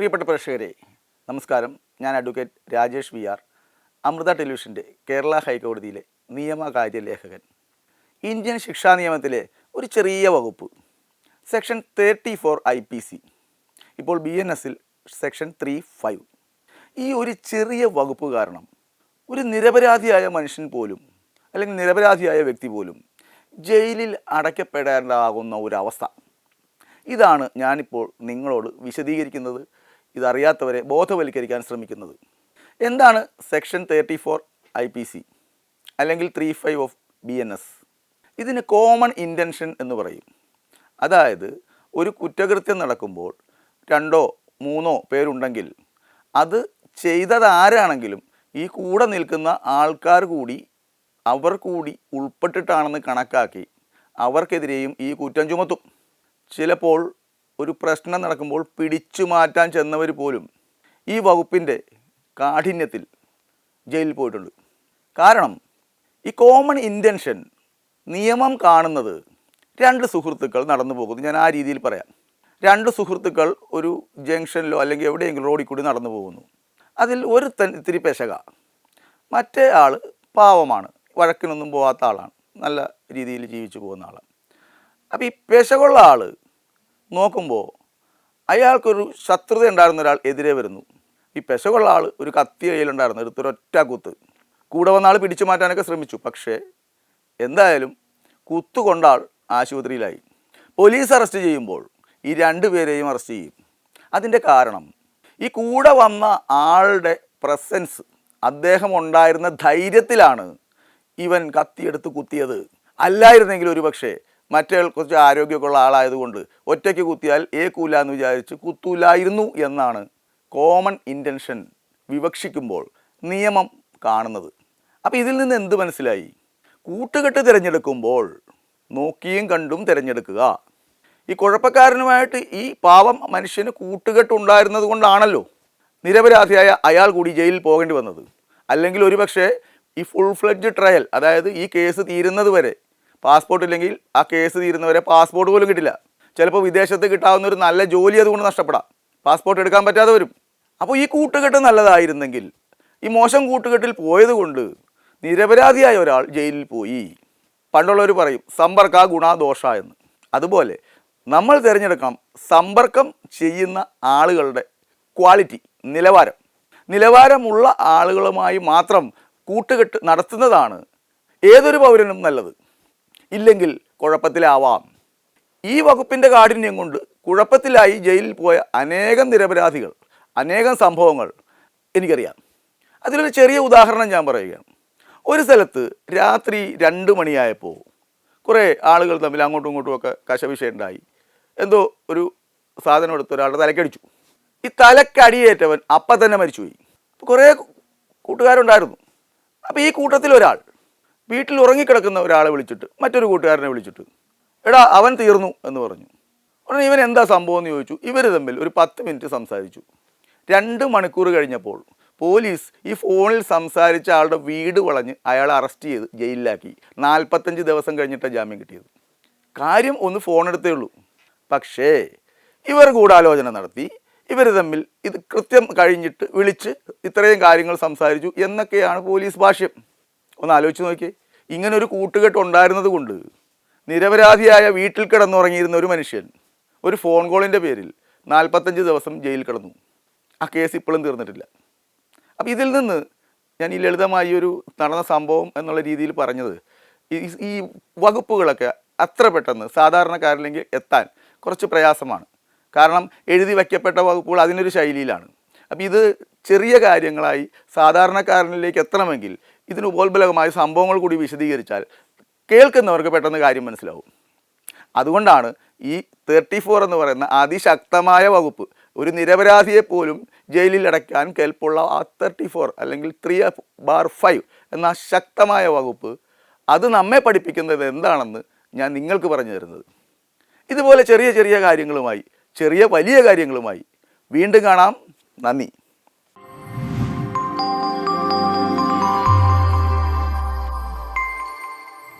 പ്രിയപ്പെട്ട പ്രേക്ഷകരെ നമസ്കാരം. ഞാൻ advocate Rajesh V R, Amrita ടെലിവിഷൻ്റെ കേരള ഹൈക്കോടതിയിലെ നിയമകാര്യ ലേഖകൻ. ഇന്ത്യൻ ശിക്ഷാ നിയമത്തിലെ ഒരു ചെറിയ വകുപ്പ് സെക്ഷൻ 34 IPC, ഇപ്പോൾ BNSൽ സെക്ഷൻ 35. ഈ ഒരു ചെറിയ വകുപ്പ് കാരണം ഒരു നിരപരാധിയായ മനുഷ്യൻ പോലും അല്ലെങ്കിൽ നിരപരാധിയായ വ്യക്തി പോലും ജയിലിൽ അടയ്ക്കപ്പെടേണ്ടതാകുന്ന ഒരവസ്ഥ. ഇതാണ് ഞാനിപ്പോൾ നിങ്ങളോട് വിശദീകരിക്കുന്നത്, ഇതറിയാത്തവരെ ബോധവൽക്കരിക്കാൻ ശ്രമിക്കുന്നത്. എന്താണ് സെക്ഷൻ 34 IPC അല്ലെങ്കിൽ 35 ഓഫ് BNS? ഇതിന് കോമൺ ഇൻറ്റൻഷൻ എന്ന് പറയും. അതായത് ഒരു കുറ്റകൃത്യം നടക്കുമ്പോൾ 2 or 3 പേരുണ്ടെങ്കിൽ അത് ചെയ്തത് ആരാണെങ്കിലും ഈ കൂടെ നിൽക്കുന്ന ആൾക്കാർ കൂടി അവർ കൂടി ഉൾപ്പെട്ടിട്ടാണെന്ന് കണക്കാക്കി അവർക്കെതിരെയും ഈ കുറ്റം ചുമത്തും. ചിലപ്പോൾ ഒരു പ്രശ്നം നടക്കുമ്പോൾ പിടിച്ചു മാറ്റാൻ ചെന്നവർ പോലും ഈ വകുപ്പിൻ്റെ കാഠിന്യത്തിൽ ജയിലിൽ പോയിട്ടുണ്ട്. കാരണം ഈ കോമൺ ഇൻറ്റൻഷൻ നിയമം കാണുന്നത് 2 സുഹൃത്തുക്കൾ നടന്നു പോകുന്നു. ഞാൻ ആ രീതിയിൽ പറയാം. 2 സുഹൃത്തുക്കൾ ഒരു ജംഗ്ഷനിലോ അല്ലെങ്കിൽ എവിടെയെങ്കിലും റോഡിൽ കൂടി നടന്നു പോകുന്നു. അതിൽ ഒരുത്തൻ ഇത്തിരി പെശക, മറ്റേ ആൾ പാവമാണ്, വഴക്കിനൊന്നും പോകാത്ത ആളാണ്, നല്ല രീതിയിൽ ജീവിച്ചു പോകുന്ന ആളാണ്. അപ്പോൾ ഈ പെശകുള്ള ആൾ നോക്കുമ്പോൾ അയാൾക്കൊരു ശത്രുത ഉണ്ടായിരുന്ന ഒരാൾ എതിരെ വരുന്നു. ഈ പെശകുള്ള ആൾ ഒരു കത്തി കയ്യിലുണ്ടായിരുന്നു, എടുത്തൊരൊറ്റ കുത്ത്. കൂടെ വന്ന ആൾ പിടിച്ചു മാറ്റാനൊക്കെ ശ്രമിച്ചു, പക്ഷേ എന്തായാലും കുത്തുകൊണ്ട ആൾ ആശുപത്രിയിലായി. പോലീസ് അറസ്റ്റ് ചെയ്യുമ്പോൾ ഈ 2 പേരെയും അറസ്റ്റ് ചെയ്യും. അതിൻ്റെ കാരണം ഈ കൂടെ വന്ന ആളുടെ പ്രസൻസ്, അദ്ദേഹം ഉണ്ടായിരുന്ന ധൈര്യത്തിലാണ് ഇവൻ കത്തിയെടുത്ത് കുത്തിയത്. അല്ലായിരുന്നെങ്കിൽ ഒരു പക്ഷേ മറ്റേ കുറച്ച് ആരോഗ്യമൊക്കെ ഉള്ള ആളായതുകൊണ്ട് ഒറ്റയ്ക്ക് കുത്തിയാൽ ഏക്കൂല എന്ന് വിചാരിച്ച് കുത്തൂലായിരുന്നു എന്നാണ് കോമൺ ഇൻറ്റൻഷൻ വിവക്ഷിക്കുമ്പോൾ നിയമം കാണുന്നത്. അപ്പോൾ ഇതിൽ നിന്ന് എന്ത് മനസ്സിലായി? കൂട്ടുകെട്ട് തിരഞ്ഞെടുക്കുമ്പോൾ നോക്കിയും കണ്ടും തിരഞ്ഞെടുക്കുക. ഈ കുഴപ്പക്കാരനുമായിട്ട് ഈ പാവം മനുഷ്യന് കൂട്ടുകെട്ടുണ്ടായിരുന്നത് കൊണ്ടാണല്ലോ നിരപരാധിയായ അയാൾ കൂടി ജയിലിൽ പോകേണ്ടി വന്നത്. അല്ലെങ്കിൽ ഒരുപക്ഷെ ഈ ഫുൾ ഫ്ലെഡ്ജ് ട്രയൽ, അതായത് ഈ കേസ് തീരുന്നത് വരെ പാസ്പോർട്ട് ഇല്ലെങ്കിൽ ആ കേസ് തീരുന്നവരെ പാസ്പോർട്ട് പോലും കിട്ടില്ല. ചിലപ്പോൾ വിദേശത്ത് കിട്ടാവുന്ന ഒരു നല്ല ജോലി അതുകൊണ്ട് നഷ്ടപ്പെടാം, പാസ്പോർട്ട് എടുക്കാൻ പറ്റാതെ വരും. അപ്പോൾ ഈ കൂട്ടുകെട്ട് നല്ലതായിരുന്നെങ്കിൽ ഈ മോശം കൂട്ടുകെട്ടിൽ പോയത് കൊണ്ട് നിരപരാധിയായ ഒരാൾ ജയിലിൽ പോയി. പണ്ടുള്ളവർ പറയും സമ്പർക്ക ഗുണദോഷ എന്ന്. അതുപോലെ നമ്മൾ തിരഞ്ഞെടുക്കണം സമ്പർക്കം ചെയ്യുന്ന ആളുകളുടെ ക്വാളിറ്റി, നിലവാരമുള്ള ആളുകളുമായി മാത്രം കൂട്ടുകെട്ട് നടത്തുന്നതാണ് ഏതൊരു പൗരനും നല്ലത്. ഇല്ലെങ്കിൽ കുഴപ്പത്തിലാവാം. ഈ വകുപ്പിൻ്റെ കാഠിന്യം കൊണ്ട് കുഴപ്പത്തിലായി ജയിലിൽ പോയ അനേകം നിരപരാധികൾ, അനേകം സംഭവങ്ങൾ എനിക്കറിയാം. അതിലൊരു ചെറിയ ഉദാഹരണം ഞാൻ പറയുകയാണ്. ഒരു സ്ഥലത്ത് രാത്രി 2 മണിയായപ്പോൾ കുറേ ആളുകൾ തമ്മിൽ അങ്ങോട്ടും ഇങ്ങോട്ടുമൊക്കെ കശവിഷയുണ്ടായി. എന്തോ ഒരു സാധനം എടുത്ത് ഒരാളുടെ തലക്കടിച്ചു. ഈ തലക്കടിയേറ്റവൻ അപ്പം തന്നെ മരിച്ചുപോയി. കുറേ കൂട്ടുകാരുണ്ടായിരുന്നു. അപ്പോൾ ഈ കൂട്ടത്തിൽ ഒരാൾ വീട്ടിൽ ഉറങ്ങിക്കിടക്കുന്ന ഒരാളെ വിളിച്ചിട്ട് മറ്റൊരു കൂട്ടുകാരനെ വിളിച്ചിട്ട് എടാ അവൻ തീർന്നു എന്ന് പറഞ്ഞു. ഉടനെ ഇവൻ എന്താ സംഭവം എന്ന് ചോദിച്ചു. ഇവർ തമ്മിൽ ഒരു 10 മിനിറ്റ് സംസാരിച്ചു. 2 മണിക്കൂർ കഴിഞ്ഞപ്പോൾ പോലീസ് ഈ ഫോണിൽ സംസാരിച്ച ആളുടെ വീട് വളഞ്ഞ് അയാളെ അറസ്റ്റ് ചെയ്ത് ജയിലിലാക്കി. 45 ദിവസം കഴിഞ്ഞിട്ടാണ് ജാമ്യം കിട്ടിയത്. കാര്യം ഒന്ന് ഫോണെടുത്തേ ഉള്ളൂ. പക്ഷേ ഇവർ ഗൂഢാലോചന നടത്തി, ഇവർ തമ്മിൽ ഇത് കൃത്യം കഴിഞ്ഞിട്ട് വിളിച്ച് ഇത്രയും കാര്യങ്ങൾ സംസാരിച്ചു എന്നൊക്കെയാണ് പോലീസ് ഭാഷ്യം. ഒന്ന് ആലോചിച്ച് നോക്കിയേ. ഇങ്ങനൊരു കൂട്ടുകെട്ട് ഉണ്ടായിരുന്നത് കൊണ്ട് നിരപരാധിയായ വീട്ടിൽ കിടന്നുറങ്ങിയിരുന്ന ഒരു മനുഷ്യൻ ഒരു ഫോൺ കോളിൻ്റെ പേരിൽ 45 ദിവസം ജയിലിൽ കിടന്നു. ആ കേസ് ഇപ്പോഴും തീർന്നിട്ടില്ല. അപ്പോൾ ഇതിൽ നിന്ന് ഞാൻ ഈ ലളിതമായി ഒരു നടന്ന സംഭവം എന്നുള്ള രീതിയിൽ പറഞ്ഞത്, ഈ വകുപ്പുകളൊക്കെ അത്ര പെട്ടെന്ന് സാധാരണക്കാരിലേക്ക് എത്താൻ കുറച്ച് പ്രയാസമാണ്. കാരണം എഴുതി വയ്ക്കപ്പെട്ട വകുപ്പുകൾ അതിനൊരു ശൈലിയിലാണ്. അപ്പോൾ ഇത് ചെറിയ കാര്യങ്ങളായി സാധാരണക്കാരനിലേക്ക് എത്തണമെങ്കിൽ ഇതിന് ഉപോത്ബലകമായ സംഭവങ്ങൾ കൂടി വിശദീകരിച്ചാൽ കേൾക്കുന്നവർക്ക് പെട്ടെന്ന് കാര്യം മനസ്സിലാവും. അതുകൊണ്ടാണ് ഈ 34 എന്ന് പറയുന്ന അതിശക്തമായ വകുപ്പ്, ഒരു നിരപരാധിയെ പോലും ജയിലിൽ അടയ്ക്കാൻ കെൽപ്പുള്ള ആ 34 അല്ലെങ്കിൽ 3/5 എന്ന ശക്തമായ വകുപ്പ്, അത് നമ്മെ പഠിപ്പിക്കുന്നത് എന്താണെന്ന് ഞാൻ നിങ്ങൾക്ക് പറഞ്ഞു തരുന്നത്. ഇതുപോലെ ചെറിയ ചെറിയ കാര്യങ്ങളുമായി, ചെറിയ വലിയ കാര്യങ്ങളുമായി വീണ്ടും കാണാം. നന്ദി.